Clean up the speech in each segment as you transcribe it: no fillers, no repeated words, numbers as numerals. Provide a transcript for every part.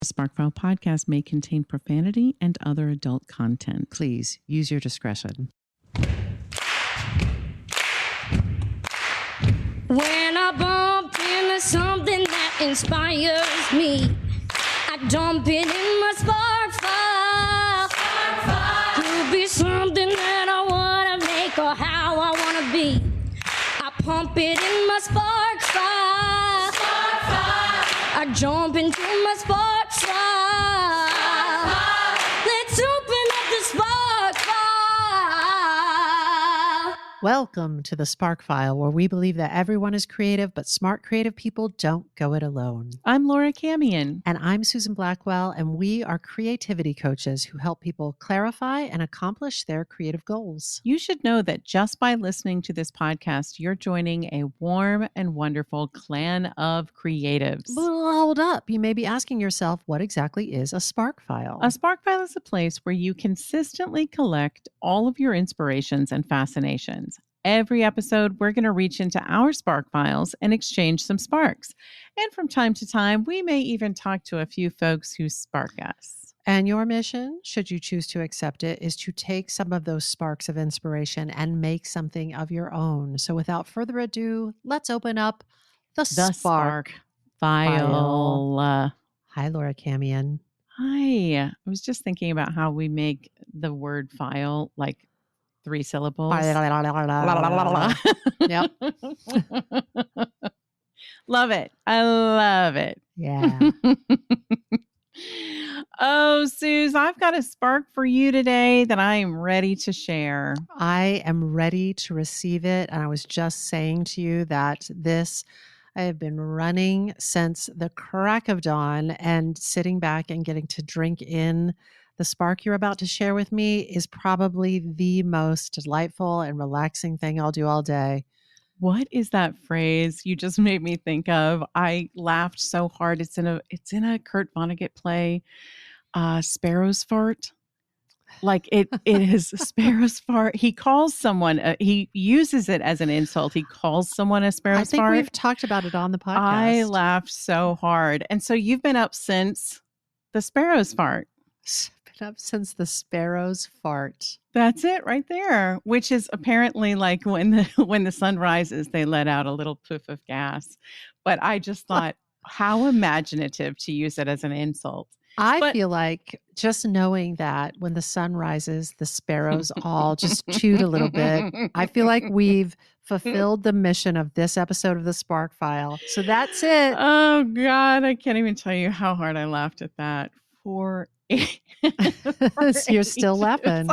Sparkfile podcast may contain profanity and other adult content. Please use your discretion. When I bump into something that inspires me, I dump it in my spark file. Could be something that I want to make or how I want to be. I pump it in my spark file. I jump into my spark file. Let's open up the spark file. Welcome to the Spark File, where we believe that everyone is creative, but smart creative people don't go it alone. I'm Laura Camion. And I'm Susan Blackwell, and we are creativity coaches who help people clarify and accomplish their creative goals. You should know that just by listening to this podcast, you're joining a warm and wonderful clan of creatives. Well, hold up. You may be asking yourself, what exactly is a Spark File? A spark file is a place where you consistently collect all of your inspirations and fascinations. Every episode, we're going to reach into our spark files and exchange some sparks. And from time to time, we may even talk to a few folks who spark us. And your mission, should you choose to accept it, is to take some of those sparks of inspiration and make something of your own. So without further ado, let's open up the Spark File. Hi, Laura Camion. Hi. I was just thinking about how we make the word file like 3 syllables. Yep. Love it. I love it. Yeah. Oh, Suze, I've got a spark for you today that I am ready to share. I am ready to receive it. And I was just saying to you that I have been running since the crack of dawn, and sitting back and getting to drink in the spark you're about to share with me is probably the most delightful and relaxing thing I'll do all day. What is that phrase you just made me think of? I laughed so hard. It's in a Kurt Vonnegut play, Sparrow's Fart. Like it is Sparrow's Fart. He calls someone, he uses it as an insult. He calls someone a Sparrow's Fart. I think we've talked about it on the podcast. I laughed so hard. And so you've been up since the Sparrow's Fart. Been up since the Sparrow's Fart. That's it right there, which is apparently like when the sun rises, they let out a little poof of gas. But I just thought, how imaginative to use it as an insult. I feel like just knowing that when the sun rises, the sparrows all just chewed a little bit. I feel like we've fulfilled the mission of this episode of the Spark File. So that's it. Oh, God. I can't even tell you how hard I laughed at that. You're still laughing.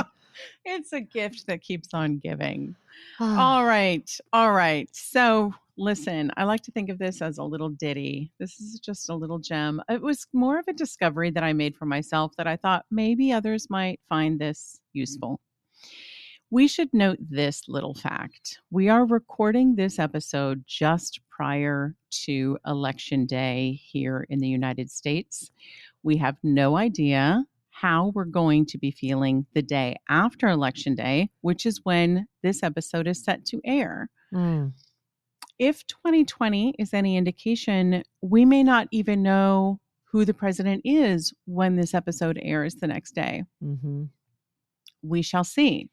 It's a gift that keeps on giving. All right. So listen, I like to think of this as a little ditty. This is just a little gem. It was more of a discovery that I made for myself that I thought maybe others might find this useful. We should note this little fact. We are recording this episode just prior to Election Day here in the United States. We have no idea how we're going to be feeling the day after Election Day, which is when this episode is set to air. If 2020 is any indication, we may not even know who the president is when this episode airs the next day. Mm-hmm. We shall see.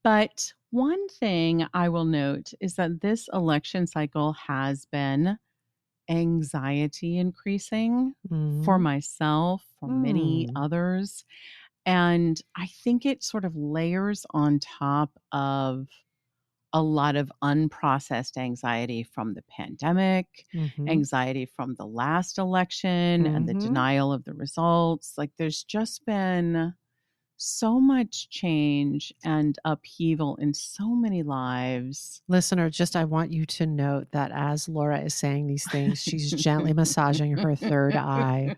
But one thing I will note is that this election cycle has been anxiety increasing for myself, for many others. And I think it sort of layers on top of a lot of unprocessed anxiety from the pandemic, anxiety from the last election and the denial of the results. Like there's just been so much change and upheaval in so many lives. Listener, I want you to note that as Laura is saying these things, she's gently massaging her third eye.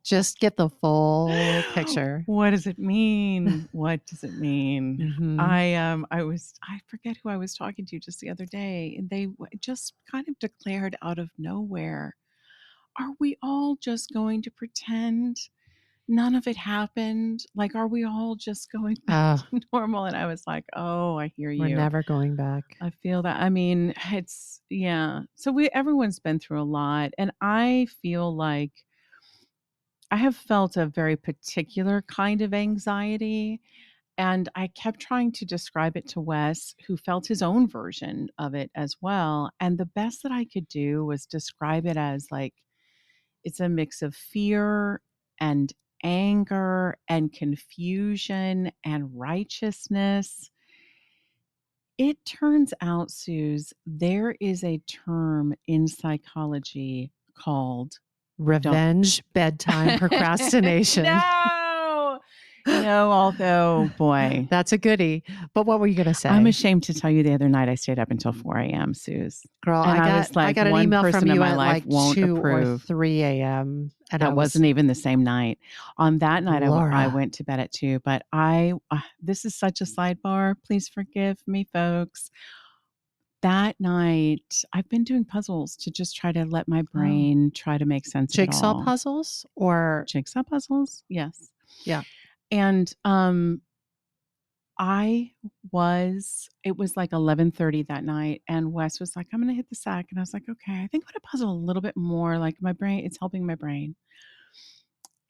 Just get the full picture. What does it mean? What does it mean? I forget who I was talking to just the other day, and they just kind of declared out of nowhere, are we all just going to pretend none of it happened? Like, are we all just going back to normal? And I was like, oh, I hear you. We're never going back. I feel that. I mean, it's, yeah. So everyone's been through a lot. And I feel like I have felt a very particular kind of anxiety. And I kept trying to describe it to Wes, who felt his own version of it as well. And the best that I could do was describe it as like it's a mix of fear and anger and confusion and righteousness. It turns out, Suze, there is a term in psychology called Revenge, bedtime, procrastination. No, although, boy. That's a goodie. But what were you going to say? I'm ashamed to tell you the other night I stayed up until 4 a.m., Suze. Girl, and I got an email from you at like 2 or 3 a.m. And that wasn't even the same night. On that night, I went to bed at 2. But this is such a sidebar. Please forgive me, folks. That night, I've been doing puzzles to just try to let my brain try to make sense of it all. Jigsaw puzzles or? Jigsaw puzzles, yes. Yeah. And it was like 11:30 that night, and Wes was like, I'm going to hit the sack. And I was like, okay, I think I'm going to puzzle a little bit more. Like my brain, it's helping my brain.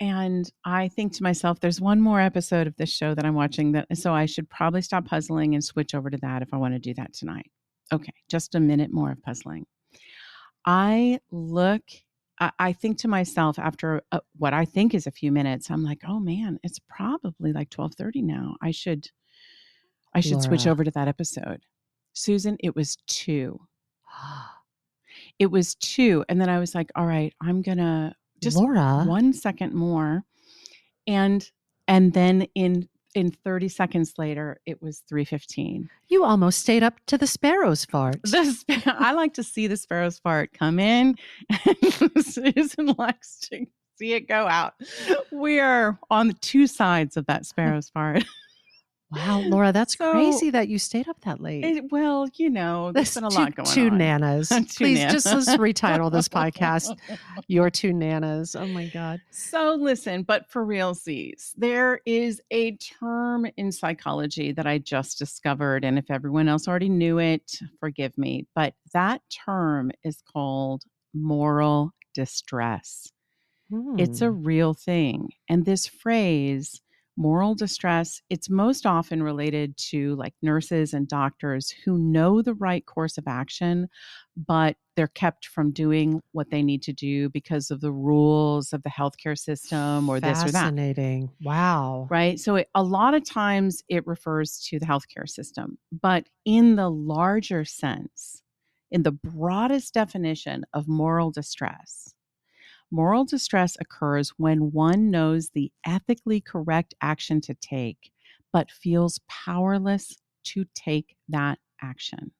And I think to myself, there's one more episode of this show that I'm watching, so I should probably stop puzzling and switch over to that if I want to do that tonight. Okay, just a minute more of puzzling. I think to myself after what I think is a few minutes, I'm like, oh man, it's probably like 12:30 now. I should switch over to that episode. Susan, it was 2. It was 2. And then I was like, all right, I'm going to just 1 second more. And then in 30 seconds later, it was 3:15. You almost stayed up to the sparrow's fart. I like to see the sparrow's fart come in, and Susan likes to see it go out. We are on the 2 sides of that sparrow's fart. Wow, Laura, that's crazy that you stayed up that late. There's been a lot going on. Two nanas. Please, just let's retitle this podcast, Your 2 Nanas. Oh my God. So listen, but for realsies, there is a term in psychology that I just discovered. And if everyone else already knew it, forgive me. But that term is called moral distress. It's a real thing. And this phrase, moral distress, it's most often related to like nurses and doctors who know the right course of action, but they're kept from doing what they need to do because of the rules of the healthcare system or this or that. Fascinating. Wow. Right? So a lot of times it refers to the healthcare system, but in the larger sense, in the broadest definition of moral distress occurs when one knows the ethically correct action to take, but feels powerless to take that action.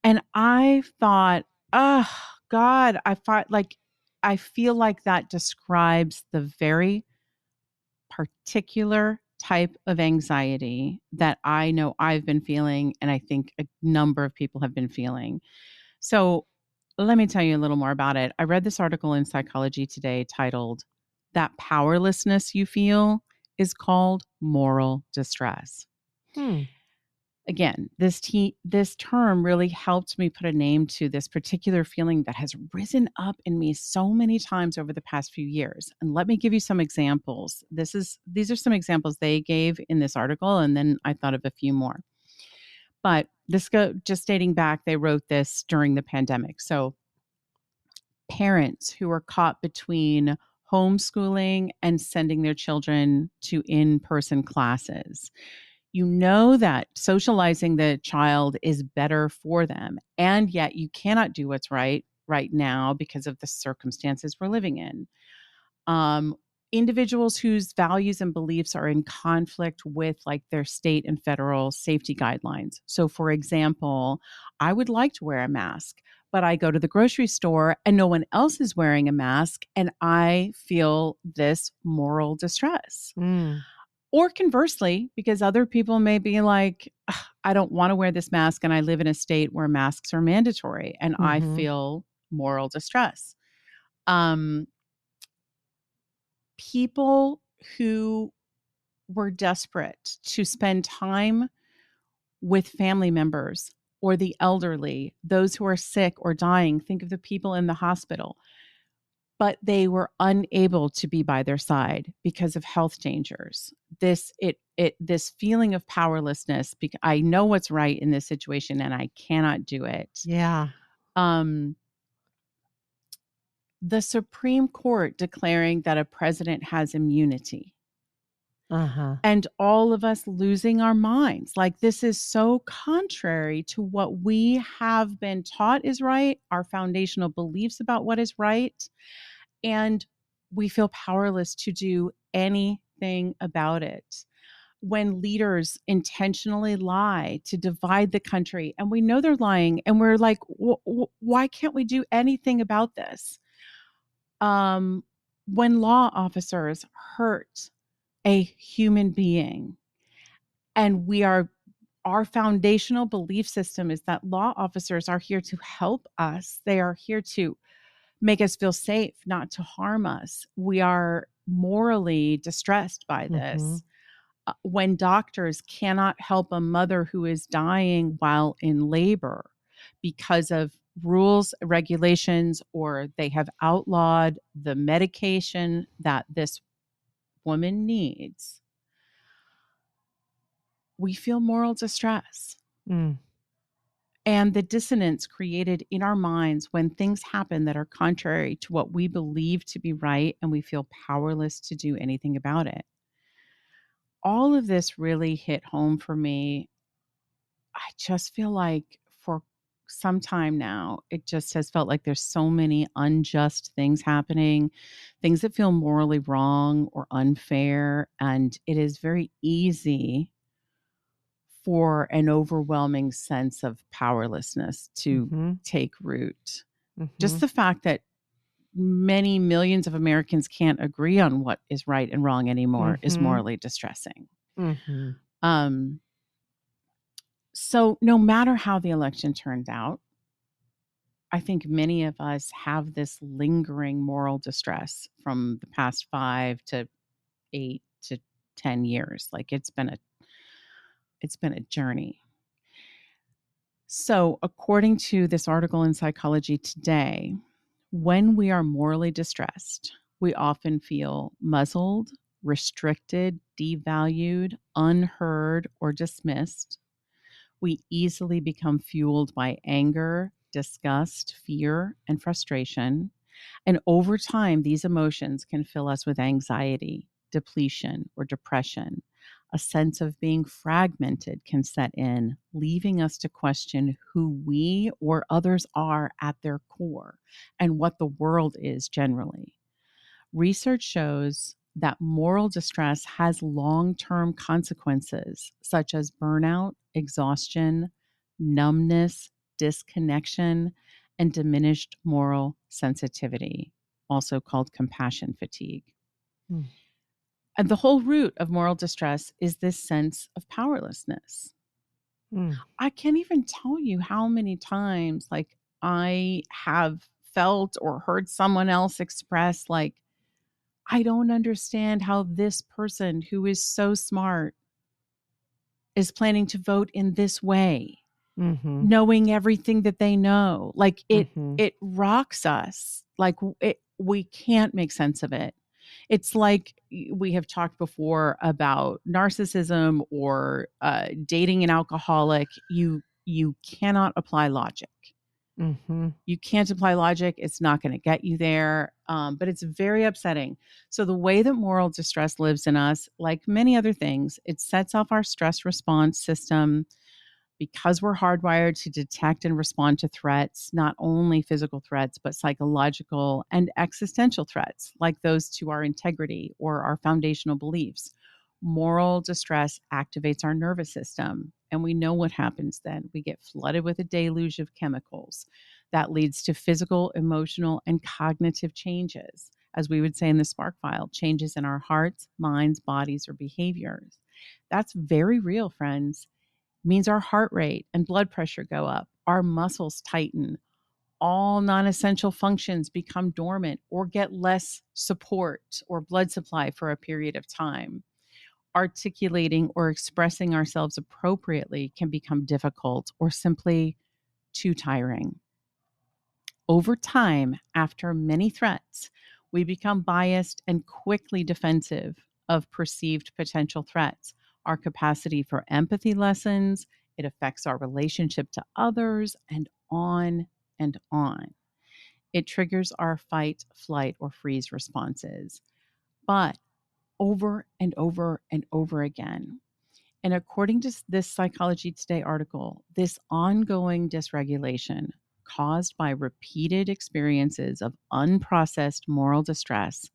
And I thought, oh God, I feel like that describes the very particular type of anxiety that I know I've been feeling, and I think a number of people have been feeling. So let me tell you a little more about it. I read this article in Psychology Today titled, "That Powerlessness You Feel is Called Moral Distress." Again, this term really helped me put a name to this particular feeling that has risen up in me so many times over the past few years. And let me give you some examples. These are some examples they gave in this article, and then I thought of a few more. But just dating back, they wrote this during the pandemic. So parents who are caught between homeschooling and sending their children to in-person classes. You know that socializing the child is better for them, and yet you cannot do what's right now because of the circumstances we're living in. Individuals whose values and beliefs are in conflict with like their state and federal safety guidelines. So for example, I would like to wear a mask, but I go to the grocery store and no one else is wearing a mask, and I feel this moral distress. Or conversely, because other people may be like, I don't want to wear this mask and I live in a state where masks are mandatory, and I feel moral distress. People who were desperate to spend time with family members or the elderly, those who are sick or dying. Think of the people in the hospital. but they were unable to be by their side because of health dangers. This feeling of powerlessness, because I know what's right in this situation and I cannot do it. Yeah. The Supreme Court declaring that a president has immunity. Uh-huh. And all of us losing our minds. Like, this is so contrary to what we have been taught is right, our foundational beliefs about what is right. And we feel powerless to do anything about it. When leaders intentionally lie to divide the country, and we know they're lying, and we're like, why can't we do anything about this? When law officers hurt a human being, and our foundational belief system is that law officers are here to help us. They are here to make us feel safe, not to harm us. We are morally distressed by this. When doctors cannot help a mother who is dying while in labor because of rules, regulations, or they have outlawed the medication that this woman needs, we feel moral distress. And the dissonance created in our minds when things happen that are contrary to what we believe to be right, and we feel powerless to do anything about it. All of this really hit home for me. I just feel like for some time now, it just has felt like there's so many unjust things happening, things that feel morally wrong or unfair. And it is very easy for an overwhelming sense of powerlessness to take root. Just the fact that many millions of Americans can't agree on what is right and wrong anymore is morally distressing. So no matter how the election turned out, I think many of us have this lingering moral distress from the past 5 to 8 to 10 years. Like, it's been a journey. So according to this article in Psychology Today, when we are morally distressed, we often feel muzzled, restricted, devalued, unheard, or dismissed. We easily become fueled by anger, disgust, fear, and frustration. And over time, these emotions can fill us with anxiety, depletion, or depression. A sense of being fragmented can set in, leaving us to question who we or others are at their core and what the world is generally. Research shows that moral distress has long-term consequences such as burnout, exhaustion, numbness, disconnection, and diminished moral sensitivity, also called compassion fatigue. And the whole root of moral distress is this sense of powerlessness. I can't even tell you how many times, like, I have felt or heard someone else express, like, I don't understand how this person who is so smart is planning to vote in this way, knowing everything that they know. Like, it rocks us. Like, we can't make sense of it. It's like we have talked before about narcissism or dating an alcoholic. You cannot apply logic. You can't apply logic. It's not going to get you there. But it's very upsetting. So the way that moral distress lives in us, like many other things, it sets off our stress response system because we're hardwired to detect and respond to threats, not only physical threats, but psychological and existential threats, like those to our integrity or our foundational beliefs. Moral distress activates our nervous system, and we know what happens then. We get flooded with a deluge of chemicals that leads to physical, emotional, and cognitive changes, as we would say in the Spark File, changes in our hearts, minds, bodies, or behaviors. That's very real, friends. Means our heart rate and blood pressure go up, our muscles tighten, all non-essential functions become dormant or get less support or blood supply for a period of time. Articulating or expressing ourselves appropriately can become difficult or simply too tiring. Over time, after many threats, We become biased and quickly defensive of perceived potential threats. Our capacity for empathy lessens, it affects our relationship to others, and on and on. It triggers our fight, flight, or freeze responses. But over and over and over again. And according to this Psychology Today article, this ongoing dysregulation caused by repeated experiences of unprocessed moral distress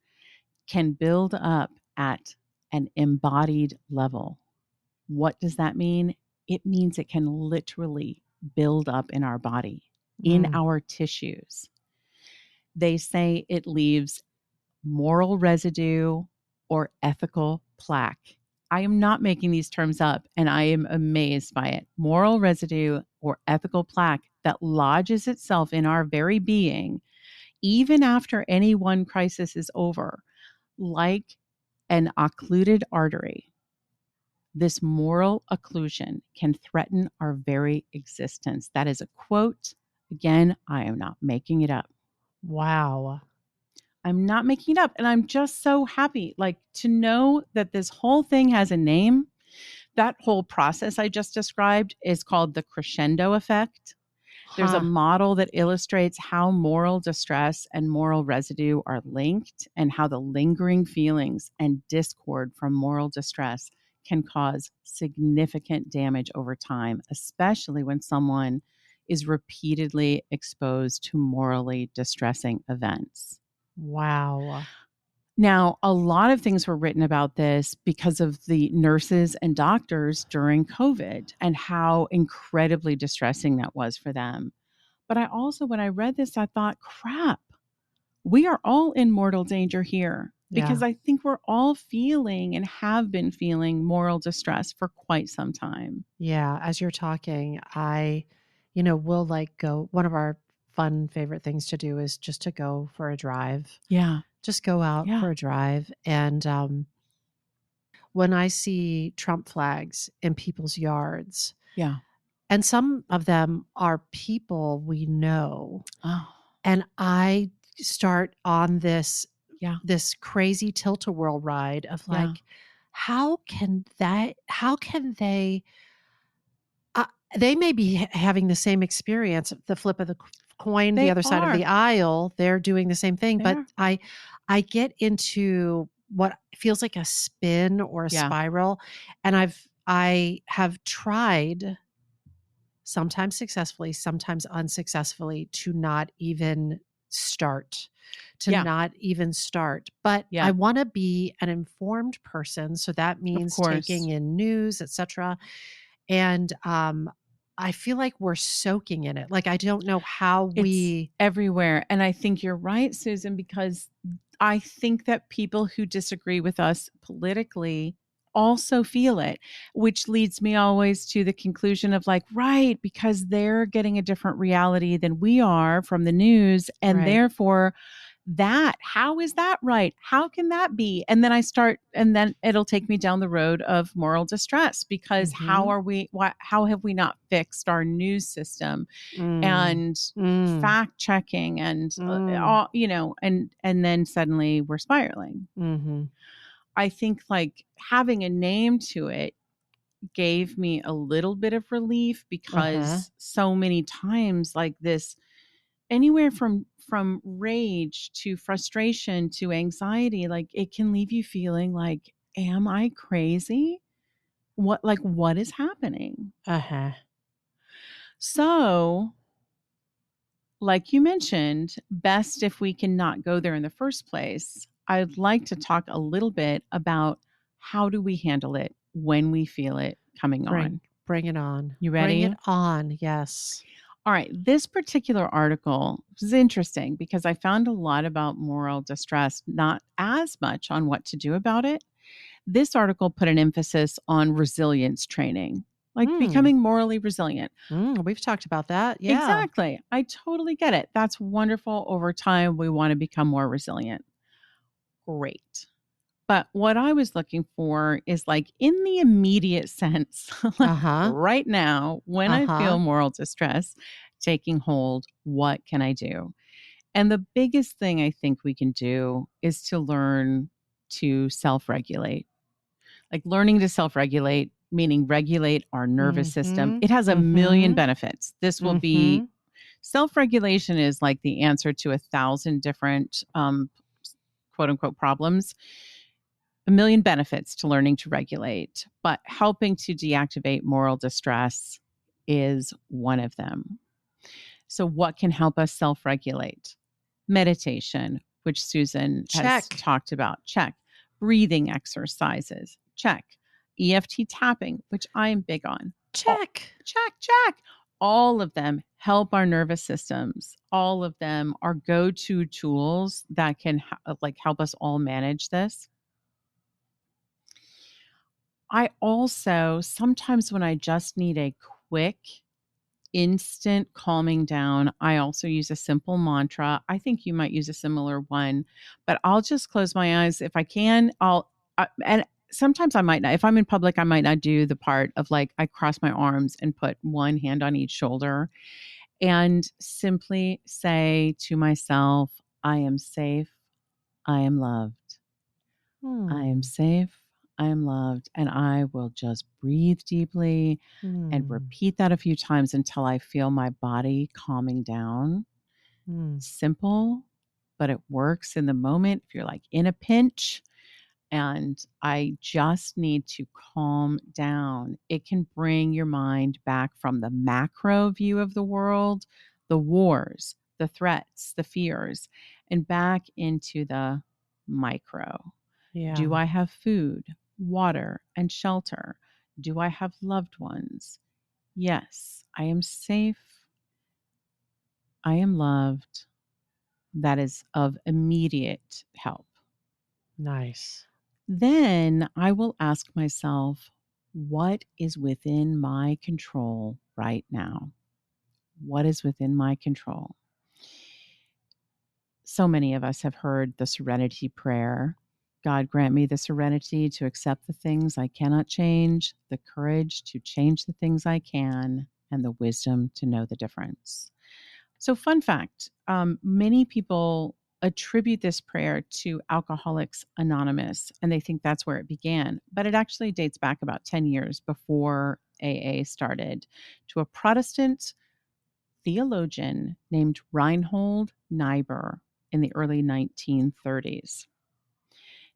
can build up at an embodied level. What does that mean? It means it can literally build up in our body, in our tissues. They say it leaves moral residue or ethical plaque. I am not making these terms up, and I am amazed by it. Moral residue or ethical plaque that lodges itself in our very being, even after any one crisis is over, like an occluded artery. This moral occlusion can threaten our very existence. That is a quote. Again, I am not making it up. Wow. I'm not making it up. And I'm just so happy, like, to know that this whole thing has a name. That whole process I just described is called the crescendo effect. There's a model that illustrates how moral distress and moral residue are linked, and how the lingering feelings and discord from moral distress can cause significant damage over time, especially when someone is repeatedly exposed to morally distressing events. Wow. Now, a lot of things were written about this because of the nurses and doctors during COVID and how incredibly distressing that was for them. But I also, when I read this, I thought, crap, we are all in mortal danger here, because I think we're all feeling and have been feeling moral distress for quite some time. Yeah. As you're talking, we'll like go, one of our fun favorite things to do is just to go for a drive. Yeah. Just go out for a drive. And when I see Trump flags in people's yards, Yeah. and some of them are people we know, Oh. and I start on this Yeah. this crazy tilt-a-whirl ride of like, how can they they may be having the same experience, the flip of the coin, They the other side of the aisle, they're doing the same thing. They But are. I get into what feels like a spin or a Yeah. spiral. And I have tried, sometimes successfully, sometimes unsuccessfully, to not even start. But Yeah. I want to be an informed person. So that means course. taking in news, etc. And I feel like we're soaking in it. Like, I don't know how It's everywhere. And I think you're right, Susan, because I think that people who disagree with us politically also feel it, which leads me always to the conclusion of like, right, because they're getting a different reality than we are from the news. And therefore, how is that right? How can that be? And then and then it'll take me down the road of moral distress, because how have we not fixed our news system and fact checking and all, and then suddenly we're spiraling. I think like having a name to it gave me a little bit of relief, because so many times like this, anywhere from rage to frustration to anxiety, like it can leave you feeling like, am I crazy? What is happening? So, like you mentioned, best if we can not go there in the first place. I'd like to talk a little bit about how do we handle it when we feel it coming on. Bring it on. You ready? Bring it on. Yes. All right. This particular article is interesting because I found a lot about moral distress, not as much on what to do about it. This article put an emphasis on resilience training, like becoming morally resilient. We've talked about that. Yeah. Exactly. I totally get it. That's wonderful. Over time, we want to become more resilient. Great. But what I was looking for is like in the immediate sense, right now, when I feel moral distress taking hold, what can I do? And the biggest thing I think we can do is to learn to self-regulate. Like learning to self-regulate, meaning regulate our nervous system. It has a million benefits. This will be self-regulation is like the answer to 1,000 different quote unquote problems. A million benefits to learning to regulate, but helping to deactivate moral distress is one of them. So, what can help us self regulate? Meditation, which Susan has talked about. Check. Breathing exercises. Check. EFT tapping, which I am big on. Check. Check. All of them help our nervous systems. All of them are go-to tools that can help us all manage this. I also, sometimes when I just need a quick, instant calming down, I also use a simple mantra. I think you might use a similar one, but I'll just close my eyes. If I can, and sometimes I might not. If I'm in public, I might not do the part of like, I cross my arms and put one hand on each shoulder and simply say to myself, I am safe. I am loved. I am safe. I am loved. And I will just breathe deeply and repeat that a few times until I feel my body calming down. Simple, but it works in the moment. If you're like in a pinch and I just need to calm down, it can bring your mind back from the macro view of the world, the wars, the threats, the fears, and back into the micro. Yeah. Do I have food, water, and shelter? Do I have loved ones? Yes, I am safe. I am loved. That is of immediate help. Nice. Then I will ask myself, what is within my control right now? What is within my control? So many of us have heard the Serenity Prayer. God grant me the serenity to accept the things I cannot change, the courage to change the things I can, and the wisdom to know the difference. So, fun fact, many people attribute this prayer to Alcoholics Anonymous, and they think that's where it began. But it actually dates back about 10 years before AA started to a Protestant theologian named Reinhold Niebuhr in the early 1930s.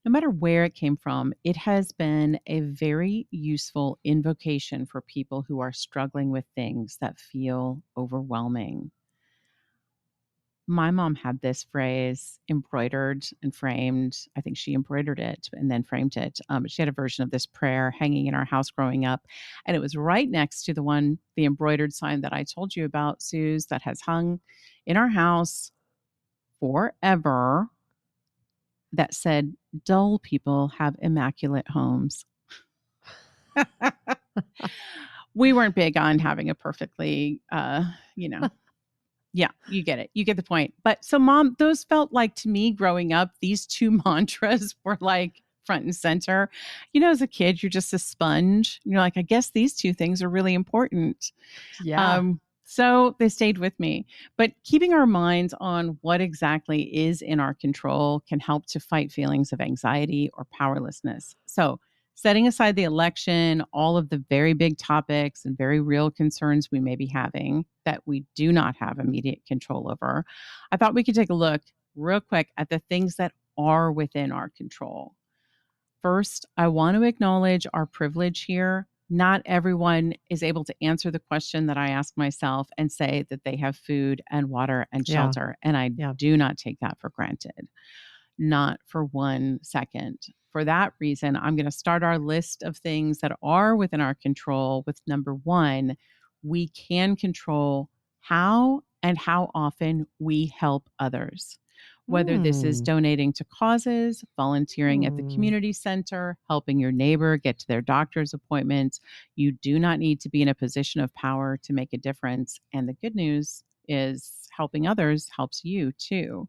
No matter where it came from, it has been a very useful invocation for people who are struggling with things that feel overwhelming. My mom had this phrase embroidered and framed. I think she embroidered it and then framed it. She had a version of this prayer hanging in our house growing up. And it was right next to the embroidered sign that I told you about, Suze, that has hung in our house forever that said, dull people have immaculate homes. We weren't big on having a perfectly, yeah, you get it. You get the point. But so Mom, those felt like to me growing up, these two mantras were like front and center. As a kid, you're just a sponge. You're like, I guess these two things are really important. Yeah. So they stayed with me. But keeping our minds on what exactly is in our control can help to fight feelings of anxiety or powerlessness. So setting aside the election, all of the very big topics and very real concerns we may be having that we do not have immediate control over, I thought we could take a look real quick at the things that are within our control. First, I want to acknowledge our privilege here. Not everyone is able to answer the question that I ask myself and say that they have food and water and shelter. And I do not take that for granted. Not for 1 second. For that reason, I'm going to start our list of things that are within our control with number 1. We can control how and how often we help others. Whether this is donating to causes, volunteering at the community center, helping your neighbor get to their doctor's appointments, you do not need to be in a position of power to make a difference. And the good news is helping others helps you too.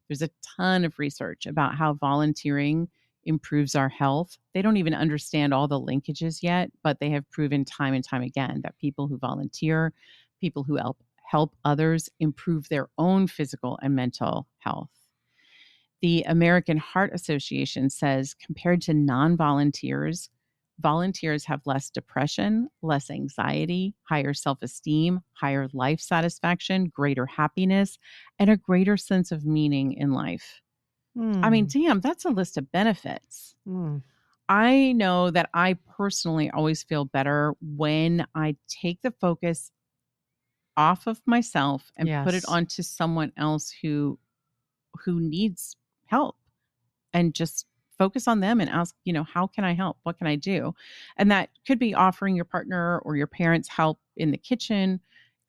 There's a ton of research about how volunteering improves our health. They don't even understand all the linkages yet, but they have proven time and time again that people who volunteer, people who help others improve their own physical and mental health. The American Heart Association says compared to non-volunteers, volunteers have less depression, less anxiety, higher self-esteem, higher life satisfaction, greater happiness, and a greater sense of meaning in life. I mean, damn, that's a list of benefits. I know that I personally always feel better when I take the focus off of myself and put it Yes. onto someone else who needs help, and just focus on them and ask, how can I help? What can I do? And that could be offering your partner or your parents help in the kitchen,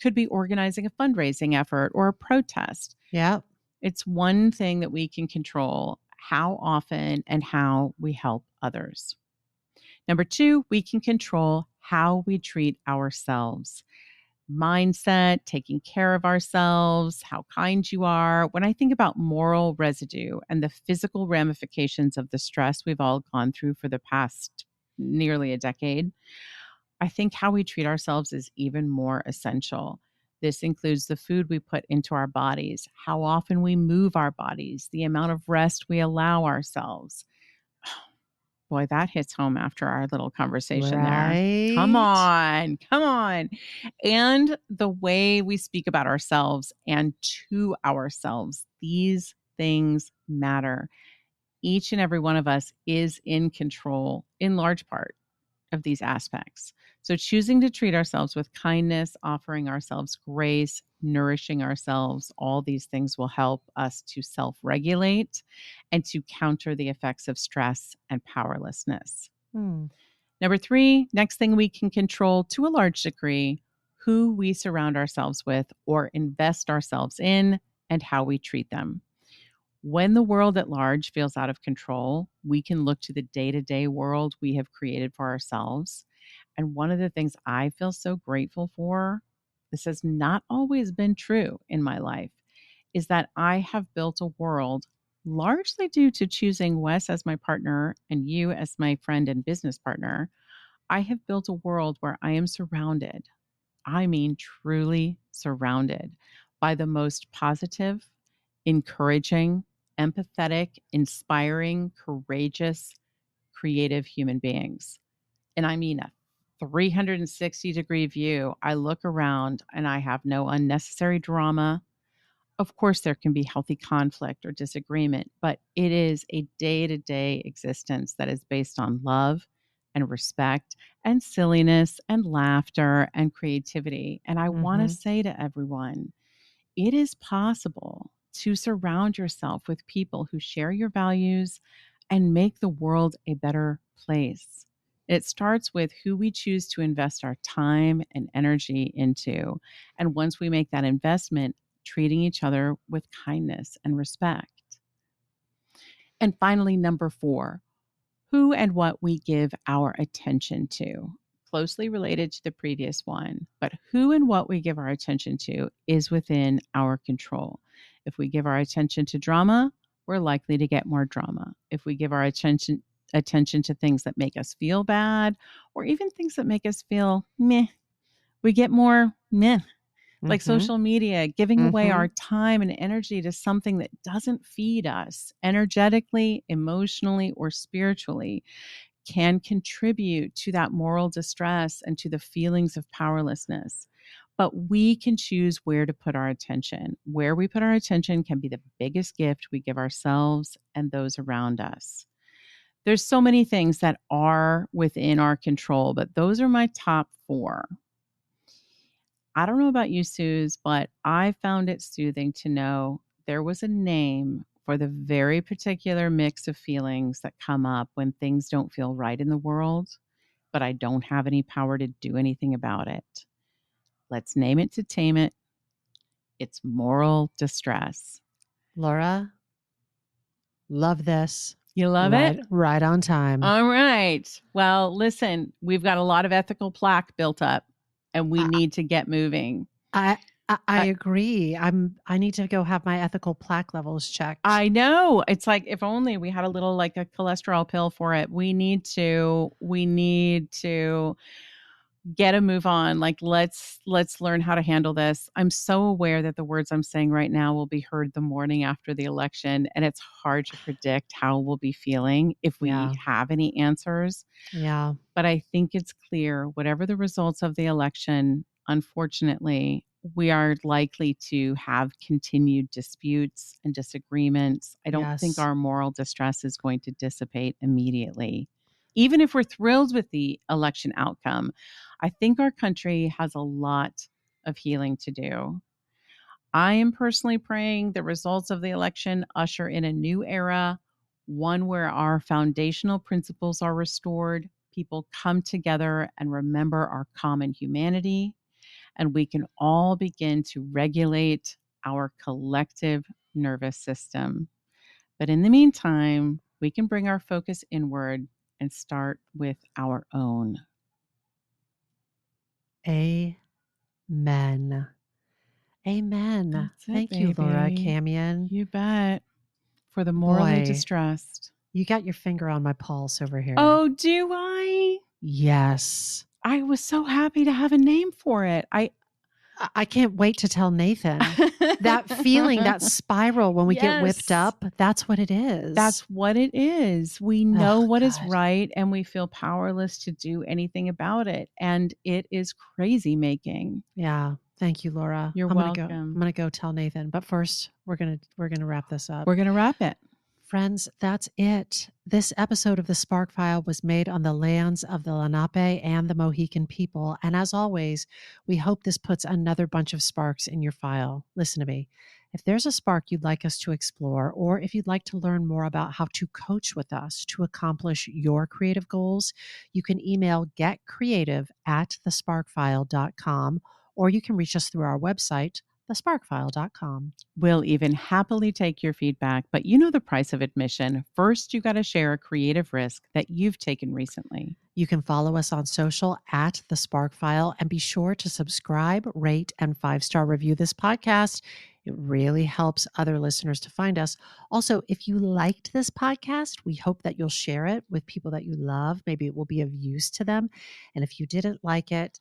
could be organizing a fundraising effort or a protest. Yeah. It's one thing that we can control: how often and how we help others. Number 2, we can control how we treat ourselves. Mindset, taking care of ourselves, how kind you are. When I think about moral residue and the physical ramifications of the stress we've all gone through for the past nearly a decade, I think how we treat ourselves is even more essential. This includes the food we put into our bodies, how often we move our bodies, the amount of rest we allow ourselves. Boy, that hits home after our little conversation there. Come on, come on. And the way we speak about ourselves and to ourselves, these things matter. Each and every one of us is in control, in large part, of these aspects. So choosing to treat ourselves with kindness, offering ourselves grace, nourishing ourselves, all these things will help us to self-regulate and to counter the effects of stress and powerlessness. Number 3, next thing we can control to a large degree, who we surround ourselves with or invest ourselves in and how we treat them. When the world at large feels out of control, we can look to the day-to-day world we have created for ourselves. And one of the things I feel so grateful for, this has not always been true in my life, is that I have built a world largely due to choosing Wes as my partner and you as my friend and business partner. I have built a world where I am surrounded, I mean truly surrounded, by the most positive, encouraging, empathetic, inspiring, courageous, creative human beings. And I mean a 360-degree view. I look around and I have no unnecessary drama. Of course, there can be healthy conflict or disagreement, but it is a day-to-day existence that is based on love and respect and silliness and laughter and creativity. And I want to say to everyone, it is possible to surround yourself with people who share your values and make the world a better place. It starts with who we choose to invest our time and energy into. And once we make that investment, treating each other with kindness and respect. And finally, number 4, who and what we give our attention to. Closely related to the previous one, but who and what we give our attention to is within our control. If we give our attention to drama, we're likely to get more drama. If we give our attention to things that make us feel bad, or even things that make us feel meh, we get more meh. Like social media, giving away our time and energy to something that doesn't feed us energetically, emotionally, or spiritually can contribute to that moral distress and to the feelings of powerlessness. But we can choose where to put our attention. Where we put our attention can be the biggest gift we give ourselves and those around us. There's so many things that are within our control, but those are my top 4. I don't know about you, Suze, but I found it soothing to know there was a name for the very particular mix of feelings that come up when things don't feel right in the world, but I don't have any power to do anything about it. Let's name it to tame it. It's moral distress. Laura, love this. You love it? Right on time. All right. Well, listen, we've got a lot of ethical plaque built up, and we need to get moving. I agree. I need to go have my ethical plaque levels checked. I know. It's like if only we had a little like a cholesterol pill for it. We need to get a move on. Like, let's learn how to handle this. I'm so aware that the words I'm saying right now will be heard the morning after the election, and it's hard to predict how we'll be feeling if we have any answers. Yeah. But I think it's clear, whatever the results of the election, unfortunately, we are likely to have continued disputes and disagreements. I don't think our moral distress is going to dissipate immediately. Even if we're thrilled with the election outcome, I think our country has a lot of healing to do. I am personally praying the results of the election usher in a new era, one where our foundational principles are restored, people come together and remember our common humanity, and we can all begin to regulate our collective nervous system. But in the meantime, we can bring our focus inward and start with our own. Amen. Amen. That's it, Thank you, Laura Camion. You bet. For the morally distressed. You got your finger on my pulse over here. Oh, do I? Yes. I was so happy to have a name for it. I can't wait to tell Nathan. That feeling, that spiral when we get whipped up, that's what it is. That's what it is. We know what is right, and we feel powerless to do anything about it. And it is crazy making. Yeah. Thank you, Laura. You're welcome. I'm gonna go tell Nathan. But first, we're gonna wrap this up. We're gonna wrap it. Friends, that's it. This episode of The Spark File was made on the lands of the Lenape and the Mohican people. And as always, we hope this puts another bunch of sparks in your file. Listen to me. If there's a spark you'd like us to explore, or if you'd like to learn more about how to coach with us to accomplish your creative goals, you can email getcreative@thesparkfile.com, or you can reach us through our website, thesparkfile.com. We'll even happily take your feedback, but you know the price of admission. First, you got to share a creative risk that you've taken recently. You can follow us on social @thesparkfile, and be sure to subscribe, rate, and 5-star review this podcast. It really helps other listeners to find us. Also, if you liked this podcast, we hope that you'll share it with people that you love. Maybe it will be of use to them. And if you didn't like it,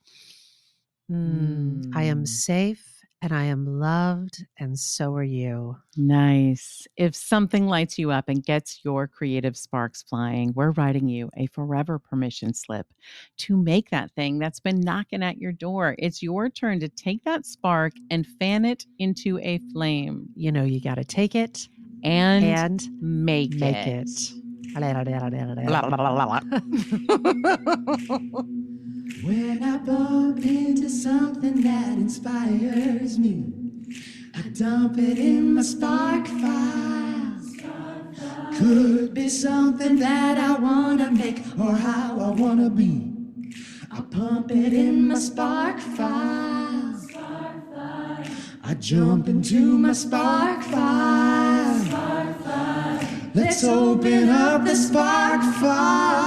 I am safe and I am loved, and so are you. Nice. If something lights you up and gets your creative sparks flying, we're writing you a forever permission slip to make that thing that's been knocking at your door. It's your turn to take that spark and fan it into a flame. You know, you got to take it and make it. When I bump into something that inspires me, I dump it in my spark file. Could be something that I want to make or how I want to be. I pump it in my spark file. I jump into my spark file. Let's open up the spark file.